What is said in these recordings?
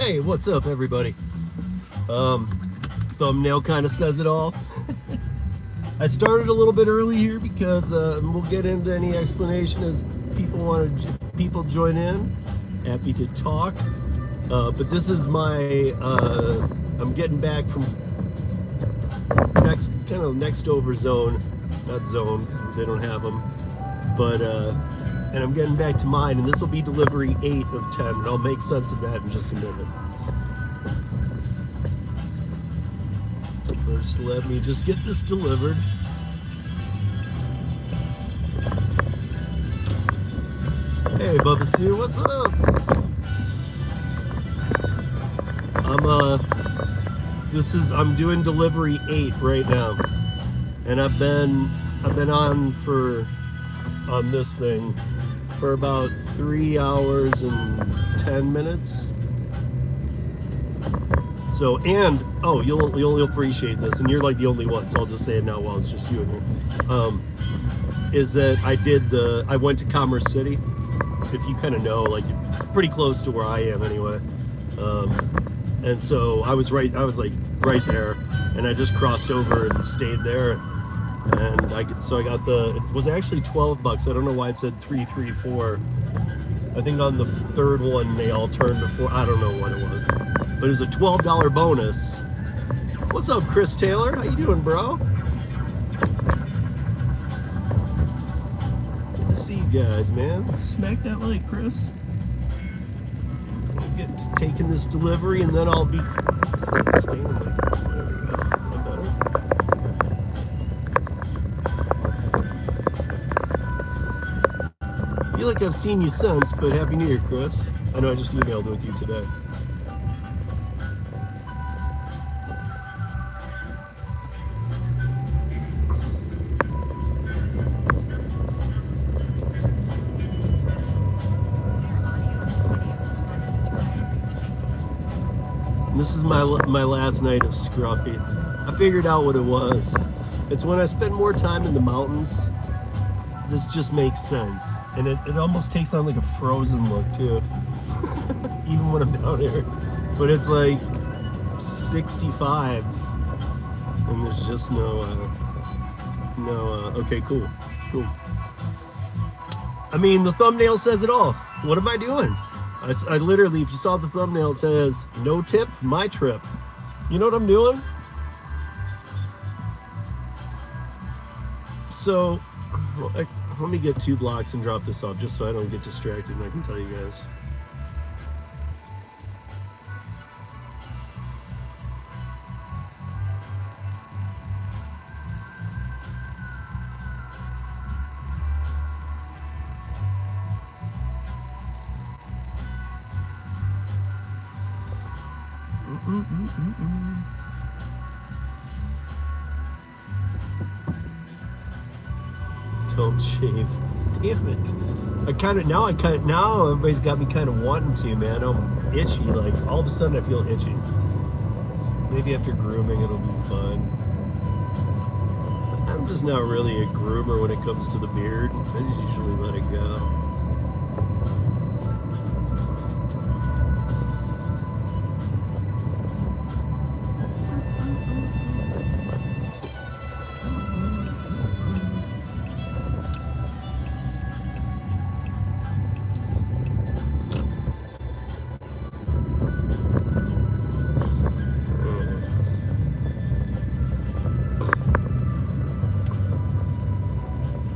Hey, what's up, everybody? Thumbnail kind of says it all. I started a little bit early here because we'll get into any explanation as people join in. Happy to talk. But this is my I'm getting back from next over zone, not zone because they don't have them, but and I'm getting back to mine, and this will be delivery 8 of 10, and I'll make sense of that in just a minute. First, let me just get this delivered. Hey, Bubba Sue, what's up? I'm doing delivery 8 right now, and I've been on this thing for about 3 hours and 10 minutes. So, and oh, you'll appreciate this, and you're like the only one, so I'll just say it now while it's just you in here. Is that I went to Commerce City, if you kind of know, like pretty close to where I am anyway. And so I was right there, and I just crossed over and stayed there, and I got it was actually $12. I don't know why it said 334. I think on the third one they all turned to 4. I don't know what it was, but it was a $12 bonus. What's up, Chris Taylor? How you doing, bro? Good to see you guys, man. Smack that like, Chris. I'll get to taking this delivery, and then I'll be. This is like staying there. There we go. That better. I feel like I've seen you since, but Happy New Year, Chris. I know I just emailed with you today. This is my last night of Scruffy. I figured out what it was. It's when I spend more time in the mountains, this just makes sense. And it almost takes on like a Frozen look too. Even when I'm down here. But it's like 65. And there's just okay, cool. I mean, the thumbnail says it all. What am I doing? I literally, if you saw the thumbnail, it says, no tip, my trip. You know what I'm doing? So, let me get 2 blocks and drop this off just so I don't get distracted and I can tell you guys. Don't shave. Damn it. Now everybody's got me kind of wanting to, man. I'm itchy. Like, all of a sudden I feel itchy. Maybe after grooming it'll be fun. I'm just not really a groomer when it comes to the beard. I just usually let it go.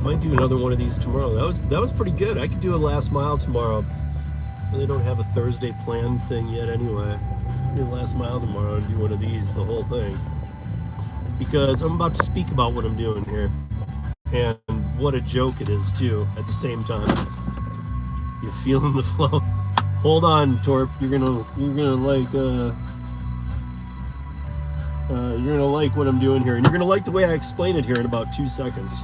Might do another one of these tomorrow. That was pretty good. I could do a last mile tomorrow. Really don't have a Thursday planned thing yet anyway. Do a last mile tomorrow and do one of these, the whole thing. Because I'm about to speak about what I'm doing here. And what a joke it is too, at the same time. You're feeling the flow. Hold on, Torp. You're gonna like what I'm doing here. And you're gonna like the way I explain it here in about 2 seconds.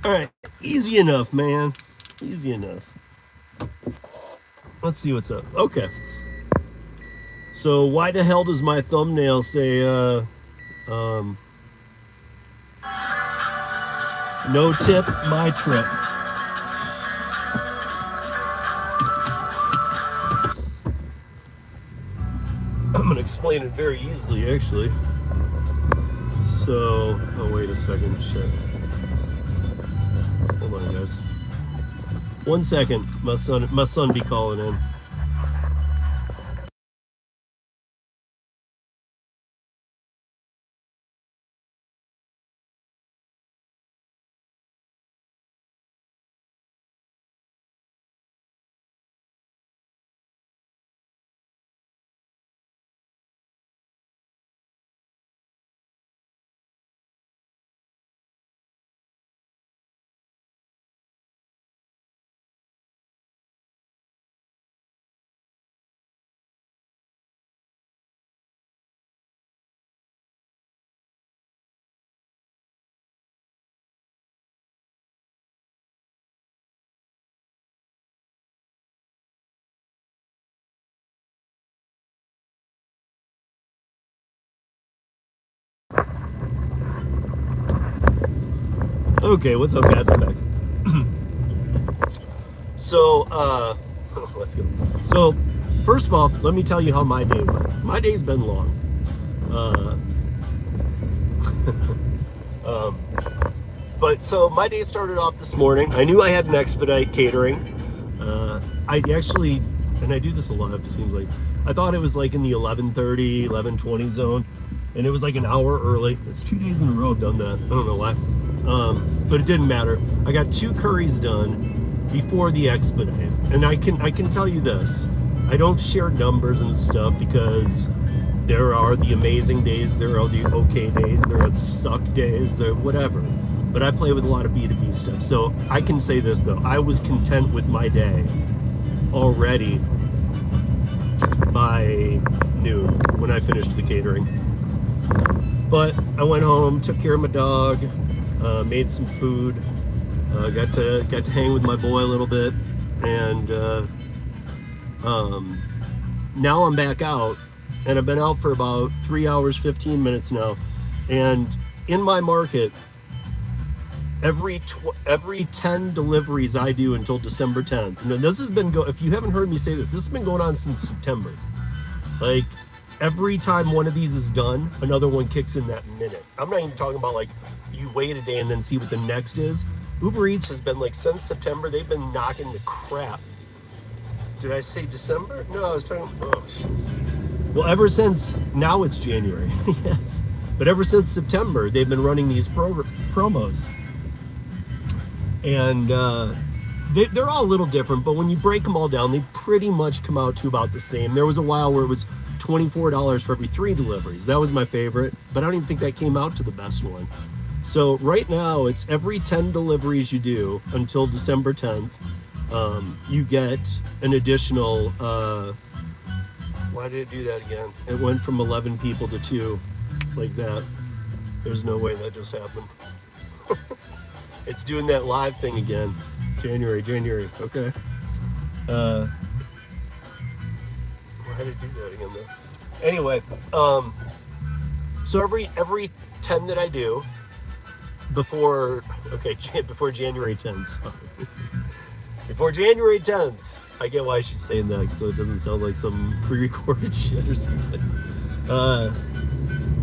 All right, easy enough, man. Easy enough. Let's see what's up. Okay. So why the hell does my thumbnail say no tip, my trip? I'm gonna explain it very easily, actually. So, oh wait a second, shit. Hold on, guys. 1 second. My son be calling in. Okay, what's up, guys? I'm back. So, let's go. So, first of all, let me tell you how my day went. My day's been long. But so my day started off this morning. I knew I had an expedite catering. I actually, and I do this a lot, it seems like, I thought it was like in the 11:30, 11:20 zone, and it was like an hour early. It's 2 days in a row I've done that. I don't know why. But it didn't matter. I got 2 curries done before the expedite. And I can tell you this. I don't share numbers and stuff because there are the amazing days, there are the okay days, there are the suck days, there whatever. But I play with a lot of B2B stuff. So I can say this though, I was content with my day already by noon when I finished the catering. But I went home, took care of my dog, made some food, got to hang with my boy a little bit, and now I'm back out, and I've been out for about 3 hours 15 minutes now, and in my market, every 10 deliveries I do until December 10th. Now this has been if you haven't heard me say this has been going on since September. Like, every time one of these is done, another one kicks in that minute. I'm not even talking about like you wait a day and then see what the next is. Uber Eats has been like, since September, they've been knocking the crap. Did I say December? No, I was talking, oh, Jesus. Well, ever since, now it's January, yes. But ever since September, they've been running these promos. And they're all a little different, but when you break them all down, they pretty much come out to about the same. There was a while where it was $24 for every 3 deliveries. That was my favorite, but I don't even think that came out to the best one. So right now, it's every 10 deliveries you do until December 10th, you get an additional, why did it do that again? It went from 11 people to 2, like that. There's no way that just happened. It's doing that live thing again. January, okay. Why did it do that again though? Anyway, so every 10 that I do before January 10th, sorry. Before January 10th, I get why she's saying that, so it doesn't sound like some pre-recorded shit or something.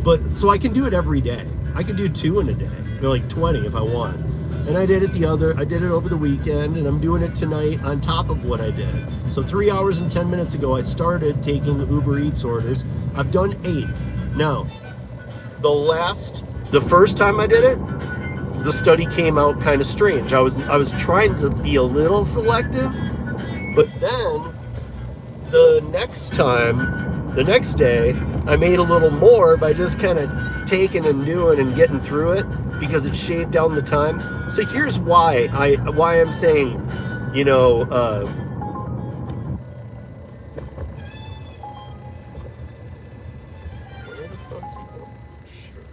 But so I can do it every day. I can do 2 in a day, like 20 if I want. And I did it over the weekend, and I'm doing it tonight on top of what I did. So 3 hours and 10 minutes ago, I started taking Uber Eats orders. I've done 8. Now, the first time I did it, the study came out kind of strange. I was trying to be a little selective, but then the next day, I made a little more by just kind of taking and doing and getting through it, because it shaved down the time. So here's why I'm saying, you know, where the fuck you go? Sure.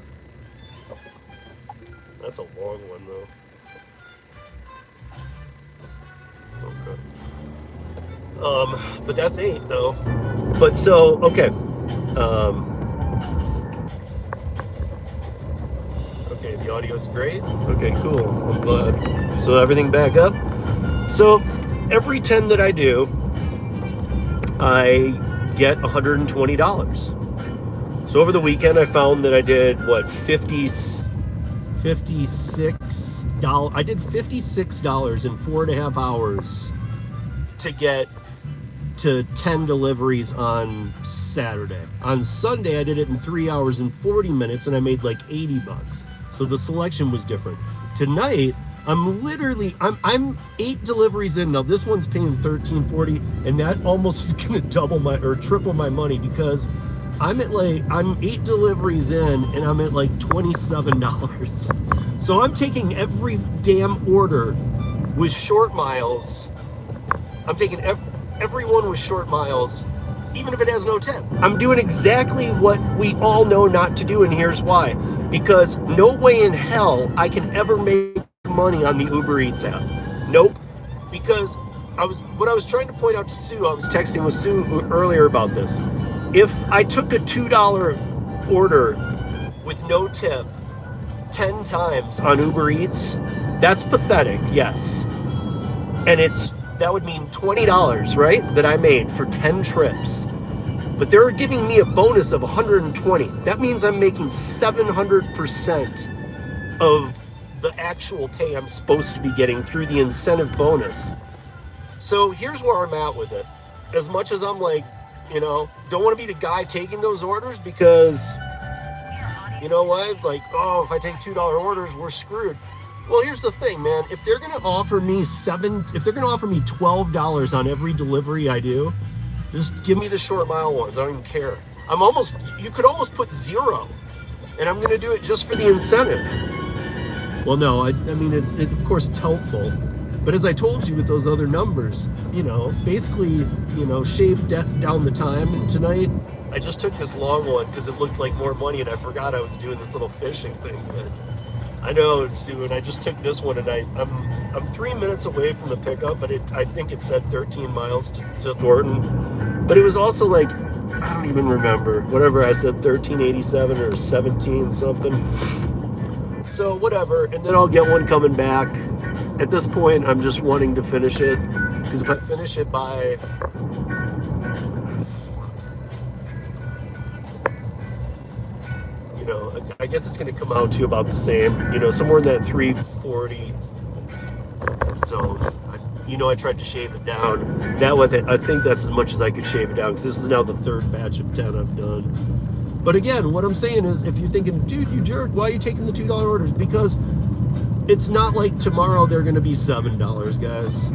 That's a long one though. But that's 8 though. But so, okay. Um, okay, the audio's great. Okay, cool. I'm glad. So everything back up. So every 10 that I do, I get $120. So over the weekend, I found that I did what, $56. I did $56 in 4.5 hours to get to 10 deliveries on Saturday. On Sunday, I did it in 3 hours and 40 minutes, and I made like $80. So the selection was different. Tonight, I'm 8 deliveries in. Now this one's paying $13.40, and that almost is gonna double my or triple my money, because I'm 8 deliveries in, and I'm at like $27. So I'm taking every damn order with short miles. I'm taking everyone with short miles, even if it has no tip. I'm doing exactly what we all know not to do, and here's why. Because no way in hell I can ever make money on the Uber Eats app. Nope. Because what I was trying to point out to Sue, I was texting with Sue earlier about this. If I took a $2 order with no tip 10 times on Uber Eats, that's pathetic, yes. And that would mean $20, right, that I made for 10 trips. But they're giving me a bonus of $120. That means I'm making 700% of the actual pay I'm supposed to be getting through the incentive bonus. So here's where I'm at with it. As much as I'm like, don't want to be the guy taking those orders, because you know what? Like, if I take $2 orders, we're screwed. Well, here's the thing, man. If they're gonna offer me $12 on every delivery I do, just give me the short mile ones. I don't even care. You could almost put 0, and I'm gonna do it just for the incentive. Well, no, I mean, of course it's helpful. But as I told you with those other numbers, basically, shaved down the time. And tonight, I just took this long one because it looked like more money, and I forgot I was doing this little fishing thing. But I know, Sue, and I just took this one, and I'm 3 minutes away from the pickup, but I think it said 13 miles to Thornton. But it was also like, I don't even remember, whatever I said, 1387 or 17 something. So whatever, and then I'll get one coming back. At this point, I'm just wanting to finish it, because if I finish it by, I guess it's going to come out to about the same, somewhere in that 340 zone. I tried to shave it down. That way, I think that's as much as I could shave it down, because this is now the 3rd batch of 10 I've done. But again, what I'm saying is, if you're thinking, dude, you jerk, why are you taking the $2 orders? Because it's not like tomorrow they're going to be $7, guys.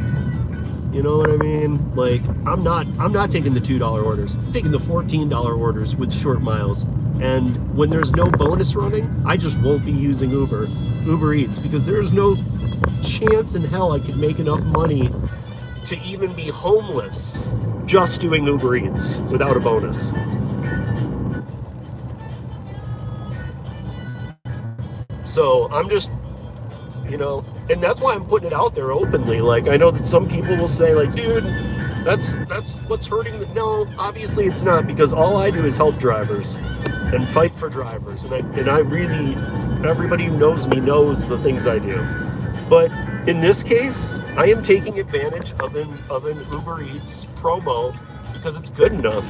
You know what I mean? Like, I'm not taking the $2 orders. I'm taking the $14 orders with short miles. And when there's no bonus running, I just won't be using Uber Eats, because there's no chance in hell I could make enough money to even be homeless just doing Uber Eats without a bonus. So I'm just, and that's why I'm putting it out there openly. Like, I know that some people will say, like, dude, that's what's hurting. No, obviously it's not, because all I do is help drivers and fight for drivers. And I really, everybody who knows me knows the things I do. But in this case, I am taking advantage of an Uber Eats promo because it's good enough.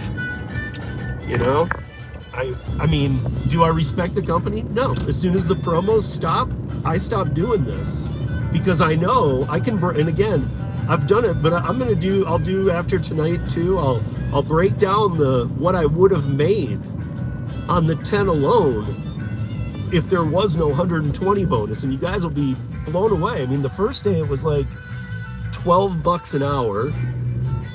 I mean, do I respect the company? No. As soon as the promos stop, I stop doing this, because I know I can. And again, I've done it, but I'll do after tonight too. I'll break down what I would have made on the 10 alone if there was no 120 bonus, and you guys will be blown away. I mean, the first day it was like $12 an hour.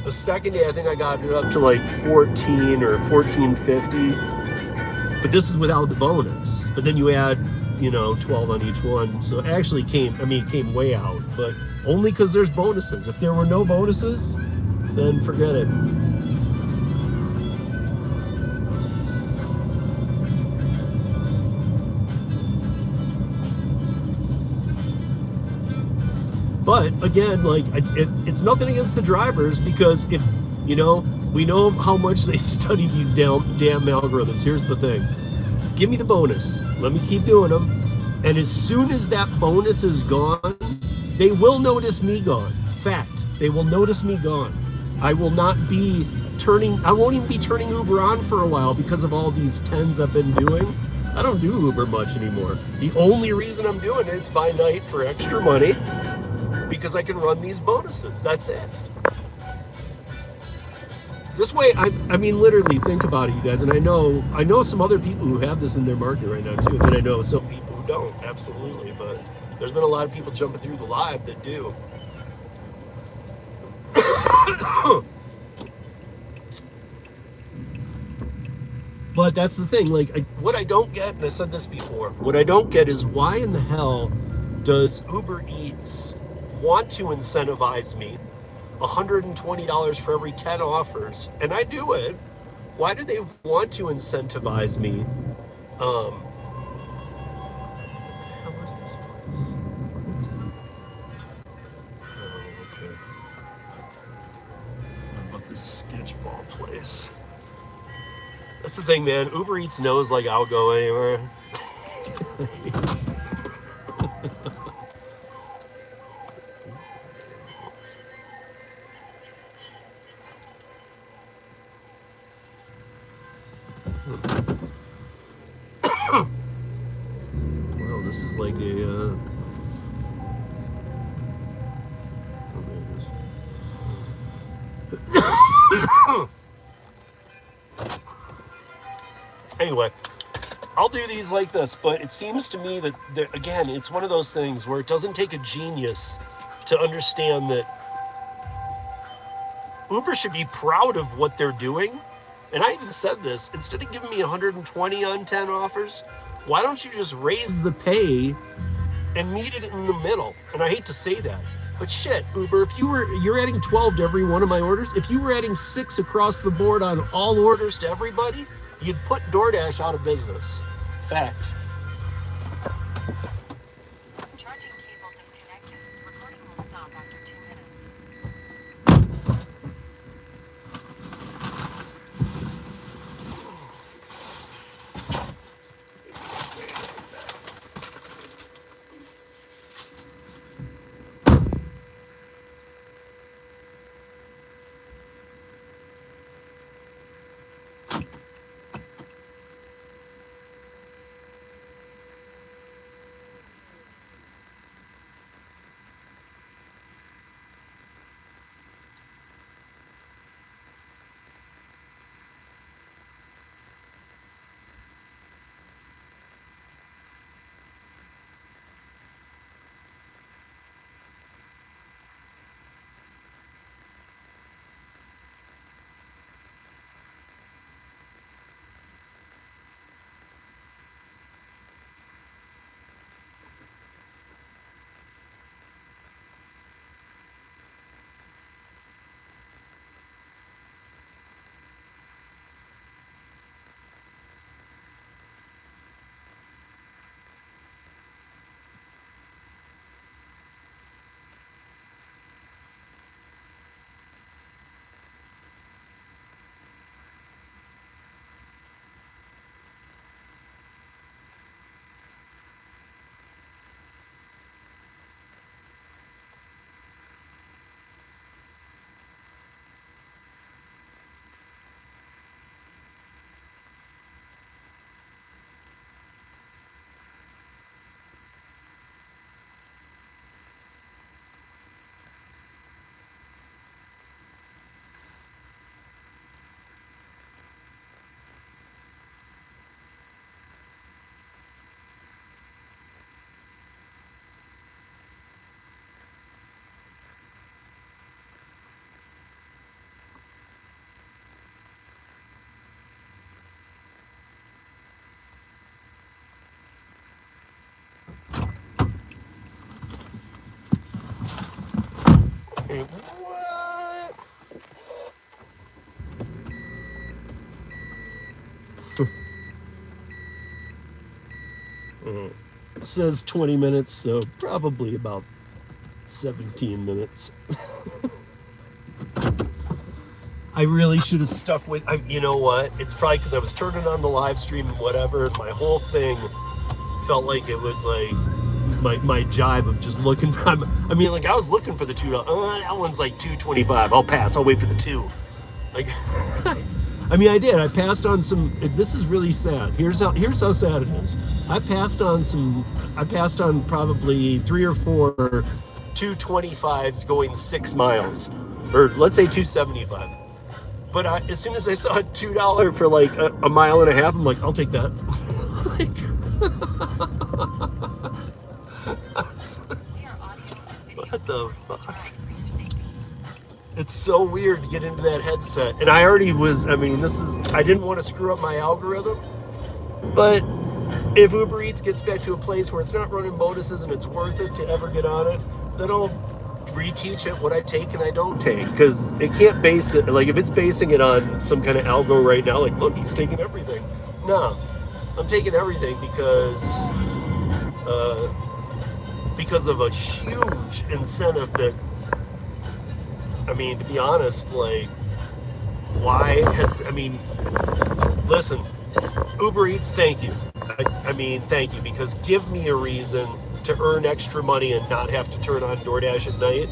The second day I think I got it up to like 14 or 14.50. But this is without the bonus. But then you add, 12 on each one. So it actually came way out. But only because there's bonuses. If there were no bonuses, then forget it. But again, like it's nothing against the drivers, because if you know, we know how much they study these damn algorithms. Here's the thing: give me the bonus, let me keep doing them, and as soon as that bonus is gone, they will notice me gone. Fact, they will notice me gone. I will not be I won't even be turning Uber on for a while because of all these 10s I've been doing. I don't do Uber much anymore. The only reason I'm doing it's by night for extra money, because I can run these bonuses. That's it. This way, I mean, literally, think about it, you guys. And I know some other people who have this in their market right now too. And I know some people who don't, absolutely. But there's been a lot of people jumping through the live that do. But that's the thing, like, what I don't get, and I said this before, what I don't get is why in the hell does Uber Eats want to incentivize me $120 for every 10 offers, and I do it. Why do they want to incentivize me? What the hell is this place? Oh, okay. How about this sketchball place? That's the thing, man. Uber Eats knows, like, I'll go anywhere. Wow, this is like a oh, there it is. Anyway, I'll do these like this, but it seems to me that, again, it's one of those things where it doesn't take a genius to understand that Uber should be proud of what they're doing. And I even said this, instead of giving me 120 on 10 offers, why don't you just raise the pay and meet it in the middle? And I hate to say that, but shit, Uber, if you're adding 12 to every one of my orders, if you were adding 6 across the board on all orders to everybody, you'd put DoorDash out of business. Fact. Charging cable disconnected. Recording will stop after 2 minutes. What? It says 20 minutes, so probably about 17 minutes. I really should have stuck with, you know what? It's probably because I was turning on the live stream and whatever, and my whole thing felt like it was like my jive of just looking for, I mean, like I was looking for the $2. That one's like $2.25. I'll pass. I'll wait for the 2. Like, I mean, I did. I passed on some. This is really sad. Here's how sad it is. I passed on probably 3 or 4 225s going 6 miles, or let's say 275. But as soon as I saw a $2 for like a mile and a half, I'm like, I'll take that. Like, what the fuck? It's so weird to get into that headset. And I already was, I mean, I didn't want to screw up my algorithm. But if Uber Eats gets back to a place where it's not running bonuses and it's worth it to ever get on it, then I'll reteach it what I take and I don't take. Because it can't base it, like if it's basing it on some kind of algo right now, like, look, he's taking everything. No, I'm taking everything because of a huge incentive that, I mean, to be honest, like, listen, Uber Eats, thank you. I mean, thank you, because give me a reason to earn extra money and not have to turn on DoorDash at night,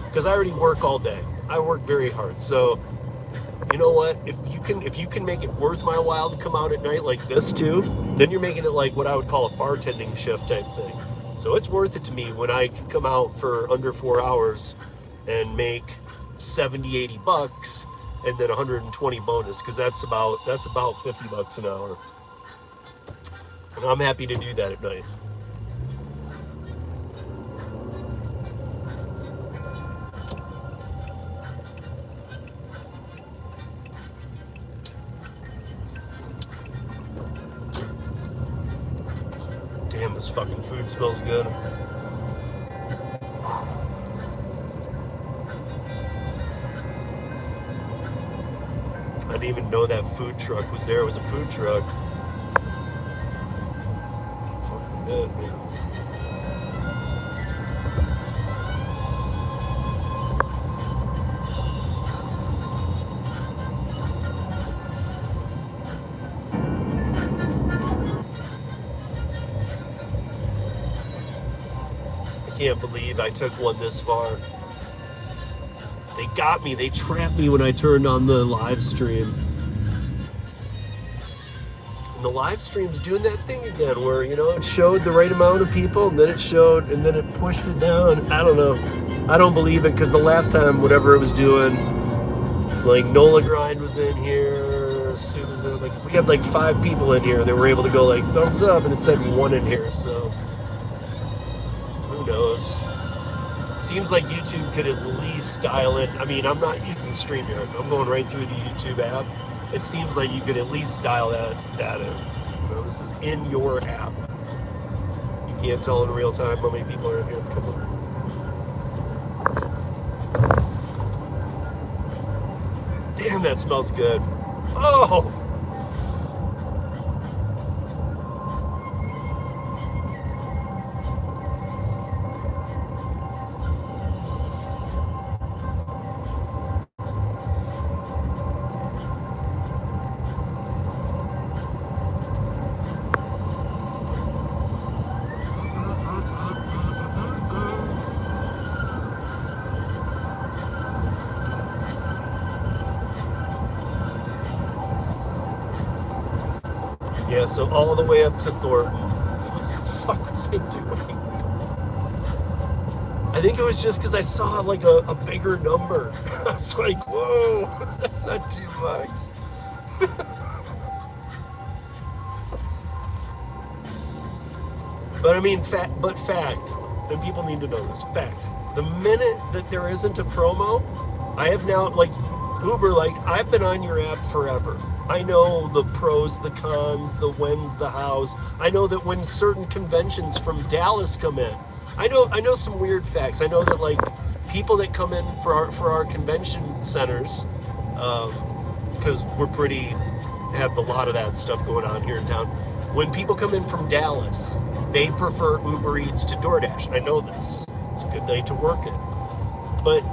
because I already work all day. I work very hard. So, you know what? If you can make it worth my while to come out at night like this too, then you're making it like what I would call a bartending shift type thing. So it's worth it to me when I can come out for under 4 hours and make $70-$80 and then 120 bonus, because that's about $50 an hour, and I'm happy to do that at night. Damn, this fucking food smells good. I didn't even know that food truck was there. It was a food truck. Fucking good, man. I can't believe I took one this far. They got me. They trapped me when I turned on the live stream. And the live stream's doing that thing again where, you know, it showed the right amount of people, and then it pushed it down. I don't know. I don't believe it, because the last time, whatever it was doing, like Nola Grind was in here, as soon as like we had like 5 people in here, they were able to go like thumbs up, and it said 1 in here, so who knows? Seems like YouTube could at least dial in. I mean, I'm not using StreamYard. I'm going right through the YouTube app. It seems like you could at least dial that in. You know, this is in your app. You can't tell in real time how many people are in here. Come on. Damn, that smells good. Oh! Yeah, so all the way up to Thornton. What the fuck was I doing? I think it was just because I saw like a bigger number. I was like, whoa, that's not $2. But I mean, fact, and people need to know this, fact. The minute that there isn't a promo, I have now, like, Uber, like, I've been on your app forever. I know the pros, the cons, the whens, the hows. I know that when certain conventions from Dallas come in, I know some weird facts. I know that, like, people that come in for our convention centers, because have a lot of that stuff going on here in town. When people come in from Dallas, they prefer Uber Eats to DoorDash. I know this. It's a good night to work it. But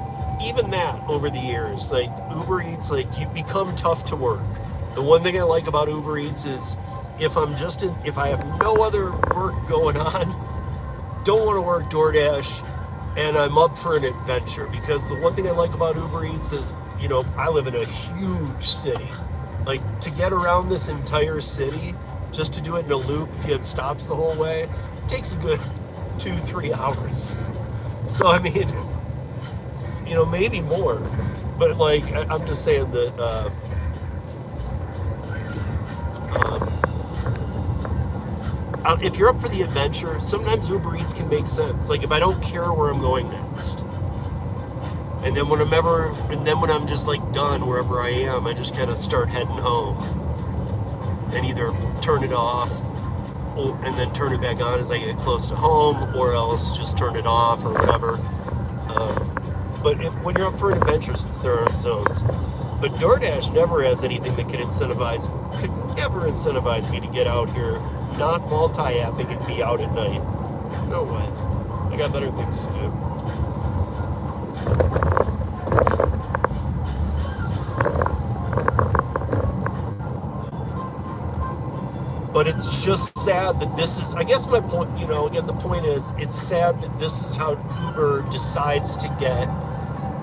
even that, over the years, like Uber Eats, like you become tough to work. The one thing I like about Uber Eats is if I have no other work going on, don't want to work DoorDash, and I'm up for an adventure. Because the one thing I like about Uber Eats is, I live in a huge city. Like, to get around this entire city, just to do it in a loop, if you had stops the whole way, it takes a good 2-3 hours. So, I mean, maybe more. But, like, I'm just saying that, if you're up for the adventure, sometimes Uber Eats can make sense. Like, if I don't care where I'm going next. And then when I'm just like done wherever I am, I just kind of start heading home and either turn it off and then turn it back on as I get close to home, or else just turn it off or whatever. But when you're up for an adventure, since there aren't zones, but DoorDash never has anything that could never incentivize me to get out here, not multi-apping and be out at night. No way. I got better things to do. But it's just sad that this is, I guess my point, again, the point is, it's sad that this is how Uber decides to get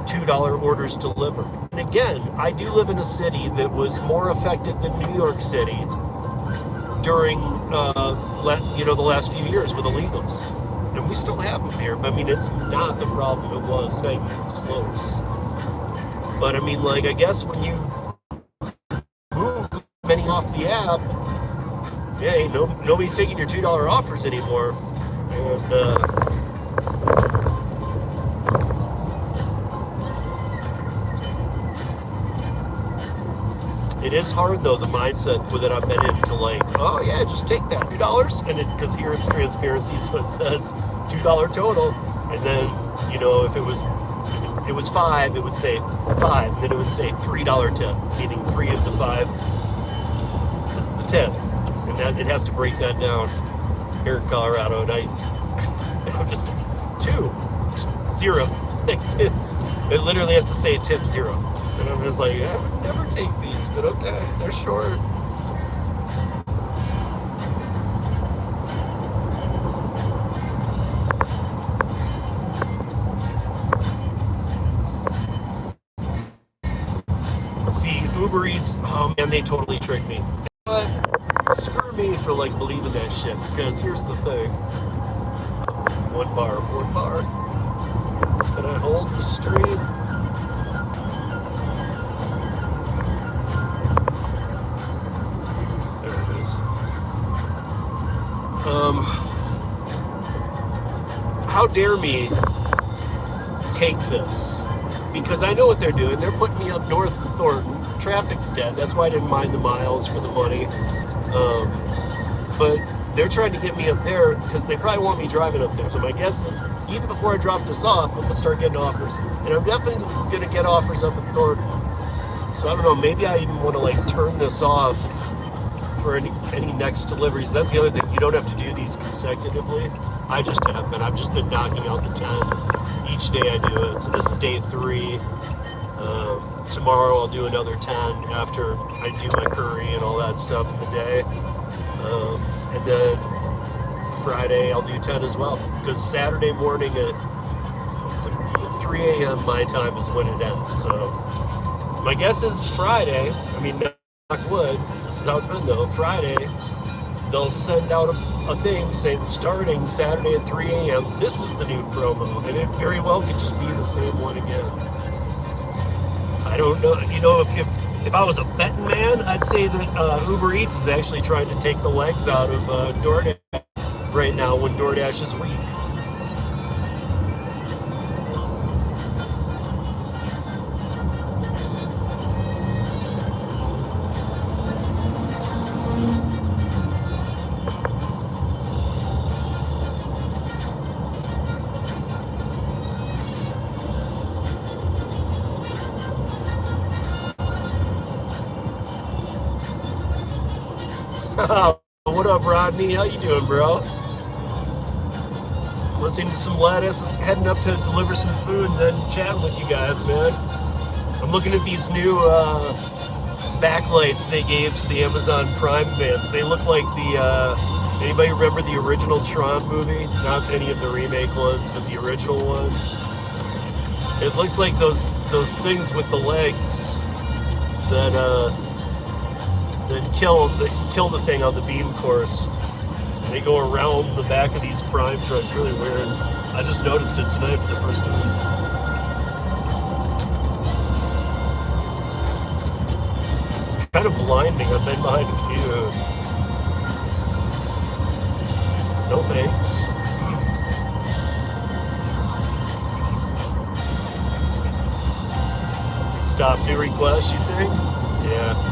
$2 orders delivered. And again, I do live in a city that was more affected than New York City during, the last few years with illegals. And we still have them here. But I mean, it's not the problem it was, not even close. But I mean, like, I guess when you move many off the app, yeah, nobody's taking your $2 offers anymore. And, it is hard, though, the mindset that I've been in to, like, oh yeah, just take that $2, and because here it's transparency, so it says $2 total, and then if it was $5, it would say $5, and then it would say $3 tip, meaning 3 of the 5 is the tip, and that it has to break that down here in Colorado, and I'm just 0. It literally has to say tip 0. And I'm just like, I would never take these, but okay, they're short. See, Uber Eats, oh man, they totally tricked me. But screw me for like believing that shit, because here's the thing. One bar. Can I hold the stream? How dare me take this? Because I know what they're doing. They're putting me up north in Thornton. Traffic's dead. That's why I didn't mind the miles for the money. But they're trying to get me up there because they probably want me driving up there. So my guess is, even before I drop this off, I'm going to start getting offers. And I'm definitely going to get offers up in Thornton. So I don't know, maybe I even want to like turn this off for any next deliveries. That's the other thing. You don't have to do these consecutively. I just have been. I've just been knocking out the 10 each day I do it. So this is day 3. Tomorrow I'll do another 10 after I do my curry and all that stuff in the day. And then Friday I'll do 10 as well. Because Saturday morning at 3 a.m. my time is when it ends. So my guess is Friday, I mean, knock wood, this is how it's been though, Friday, they'll send out a thing saying starting Saturday at 3 a.m. this is the new promo, and it very well could just be the same one again. I don't know, if I was a betting man, I'd say that Uber Eats is actually trying to take the legs out of DoorDash right now when DoorDash is weak. What up, Rodney? How you doing, bro? listening to some lettuce, heading up to deliver some food, and then chatting with you guys, man. I'm looking at these new backlights they gave to the Amazon Prime events. They look like the, anybody remember the original Tron movie? Not any of the remake ones, but the original one. It looks like those things with the legs that kill the thing on the beam course. They go around the back of these Prime trucks, really weird. I just noticed it tonight for the first time. Kind of blinding. I've been behind a few. No thanks. Stop new requests, you think? Yeah.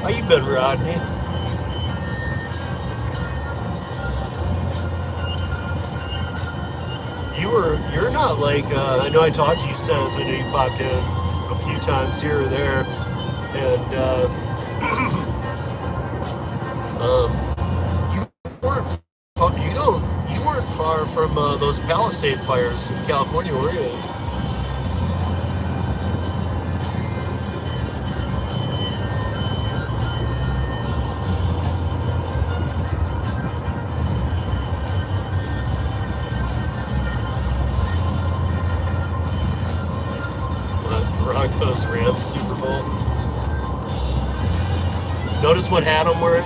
How you been, Rodney? You're not like, I know I talked to you since, I know you popped in a few times here or there, and you weren't far from those Palisade fires in California, were you? Rams Super Bowl. Notice what hat I'm wearing?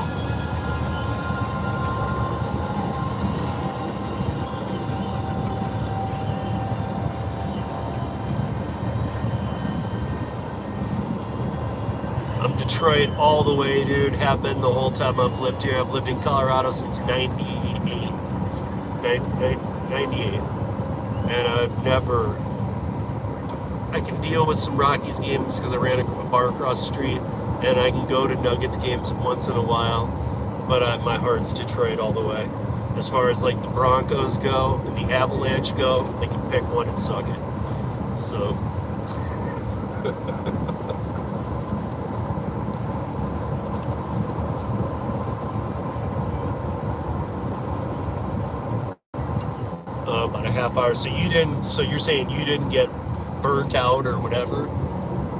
I'm Detroit all the way, dude. Have been the whole time I've lived here. I've lived in Colorado since 98. 98. And I've never... I can deal with some Rockies games because I ran a bar across the street, and I can go to Nuggets games once in a while, but my heart's Detroit all the way. As far as like the Broncos go and the Avalanche go, they can pick one and suck it. So about a half hour. So you're saying you didn't get burnt out or whatever?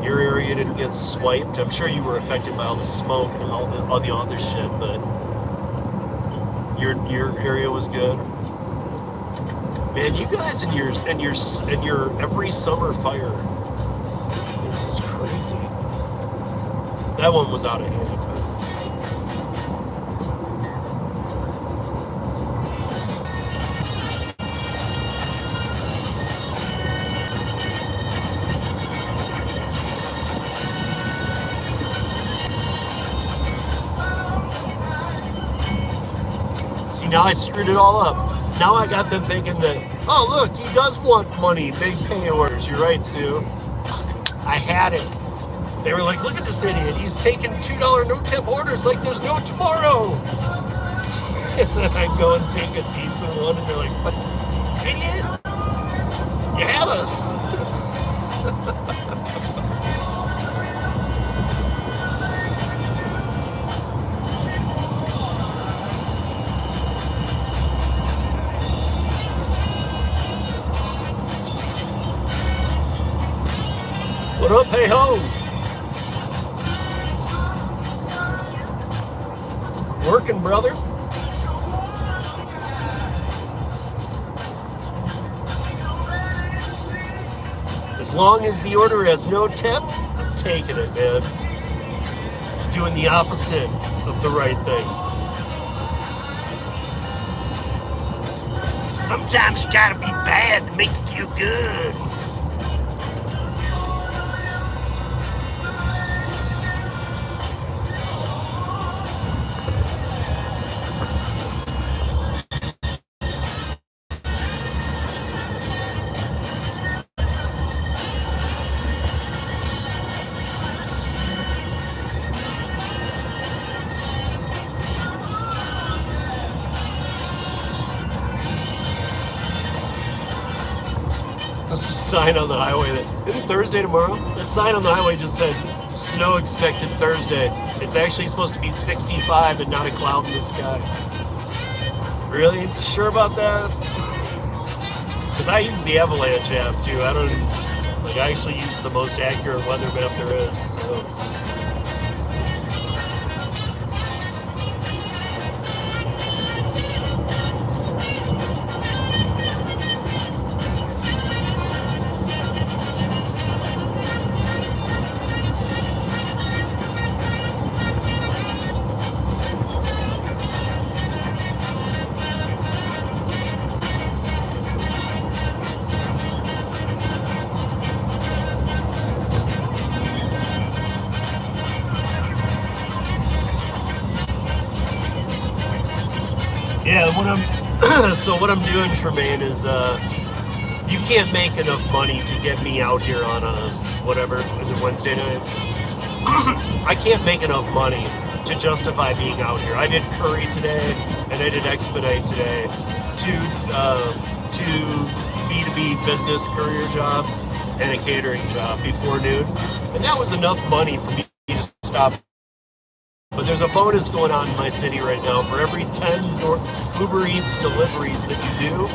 Your area didn't get swiped? I'm sure you were affected by all the smoke and all the other shit, but your area was good. Man, you guys and your every summer fire, this is crazy. That one was out of hand. Now I screwed it all up. Now I got them thinking that, oh look, he does want money, big pay orders. You're right, Sue. I had it. They were like, look at this idiot. He's taking $2 no tip orders like there's no tomorrow. And then I go and take a decent one, and they're like, what, idiot? You had us. What up, hey ho? Working, brother. As long as the order has no tip, I'm taking it, man. Doing the opposite of the right thing. Sometimes you gotta be bad to make you feel good. There's a sign on the highway that, isn't Thursday tomorrow? That sign on the highway just said, snow expected Thursday. It's actually supposed to be 65 and not a cloud in the sky. Really? Sure about that? Because I use the avalanche app too. I actually use the most accurate weather map there is, so. Yeah, what I'm doing, Tremaine, is you can't make enough money to get me out here on a whatever, is it Wednesday night? I can't make enough money to justify being out here. I did Curri today and I did Expedite today, two B2B business career jobs and a catering job before noon, and that was enough money for me to stop. But there's a bonus going on in my city right now. For every 10 Uber Eats deliveries that you do,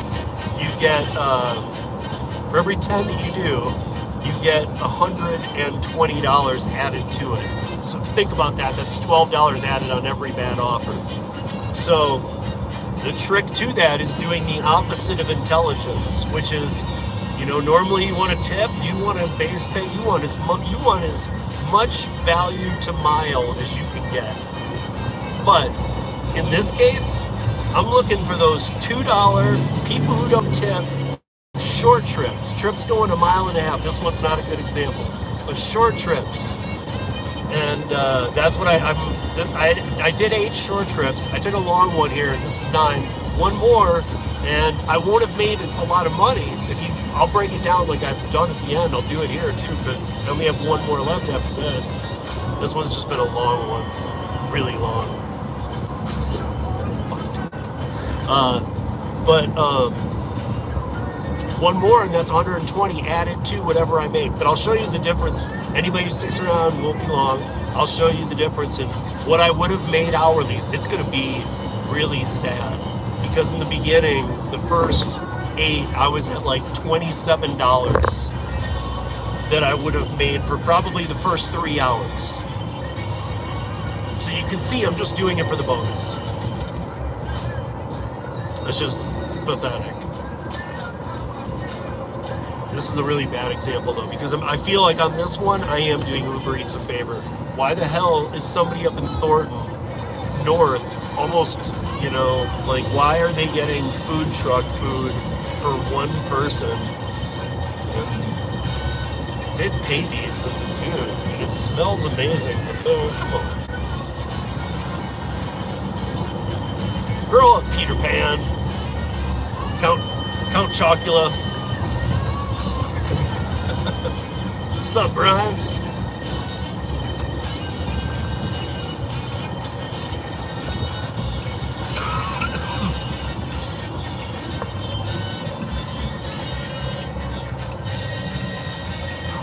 you get, for every 10 that you do, you get $120 added to it. So think about that. That's $12 added on every bad offer. So the trick to that is doing the opposite of intelligence, which is, normally you want to tip, you want to base pay, you want as much value to mile as you can get. But in this case, I'm looking for those $2 people who don't tip, short trips going a mile and a half. This one's not a good example, but short trips. And that's what I did 8 short trips. I took a long one here. This is 9. One more, and I won't have made a lot of money. I'll break it down like I've done at the end. I'll do it here too, because I only have one more left after this. This one's just been a long one, really long. One more, and that's 120 added to whatever I make. But I'll show you the difference. Anybody who sticks around won't be long. I'll show you the difference in what I would have made hourly. It's going to be really sad, because in the beginning, the first 8, I was at like $27 that I would have made for probably the first 3 hours. So you can see I'm just doing it for the bonus. It's just pathetic. This is a really bad example though, because I feel like on this one, I am doing Uber Eats a favor. Why the hell is somebody up in Thornton North almost, why are they getting food truck food for one person? It did pay decent, dude. It smells amazing. Oh, come on. Grow up, Peter Pan. Count Chocula. What's up, Brian?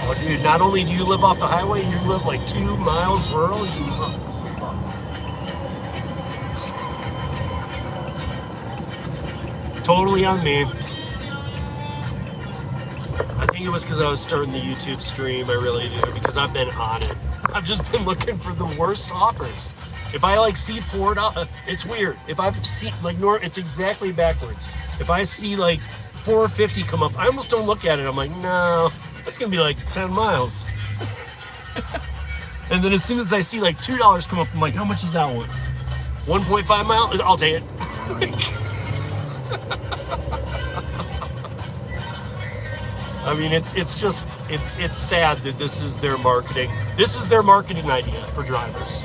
Oh, dude, not only do you live off the highway, you live like 2 miles rural. Totally on me. I think it was because I was starting the YouTube stream. I really do, because I've been on it. I've just been looking for the worst offers. If I see $4, it's weird. If I see it's exactly backwards. If I see like $4.50 come up, I almost don't look at it. I'm like, no, that's gonna be like 10 miles. And then as soon as I see like $2 come up, I'm like, how much is that one? 1.5 miles? I'll take it. I mean, it's sad that this is their marketing. This is their marketing idea for drivers.